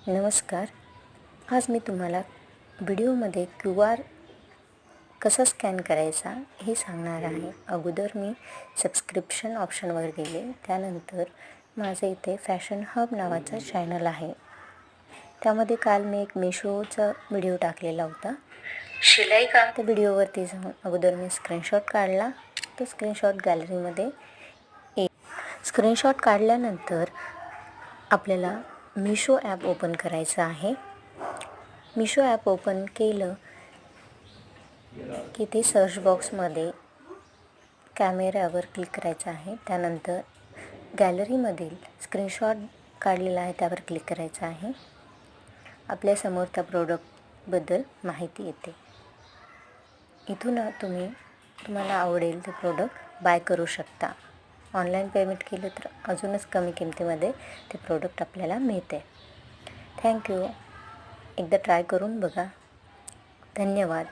नमस्कार. आज मी तुम्हाला व्हिडिओमध्ये QR कसा स्कॅन करायचा हे सांगणार आहे. अगोदर मी सबस्क्रिप्शन ऑप्शनवर गेले. त्यानंतर माझं इथे फॅशन हब नावाचा चॅनल आहे. त्यामध्ये काल मी एक मिशोचा व्हिडिओ टाकलेला होता, शिलाई काम. त्या व्हिडिओवरती जाऊन अगोदर मी स्क्रीनशॉट काढला. तो स्क्रीनशॉट गॅलरीमध्ये स्क्रीनशॉट काढल्यानंतर आपल्याला मिशो ॲप ओपन करायचं आहे. मिशो ॲप ओपन केलं की ते सर्च बॉक्समध्ये कॅमेऱ्यावर क्लिक करायचं आहे. त्यानंतर गॅलरीमधील स्क्रीनशॉट काढलेला आहे त्यावर क्लिक करायचं आहे. आपल्यासमोर त्या प्रोडक्टबद्दल माहिती येते. इथून तुम्हाला आवडेल ते प्रोडक्ट बाय करू शकता. ऑनलाईन पेमेंट केलं तर अजूनच कमी किमतीमध्ये ते प्रोडक्ट आपल्याला मिळते. थँक्यू. एकदा ट्राय करून बघा. धन्यवाद.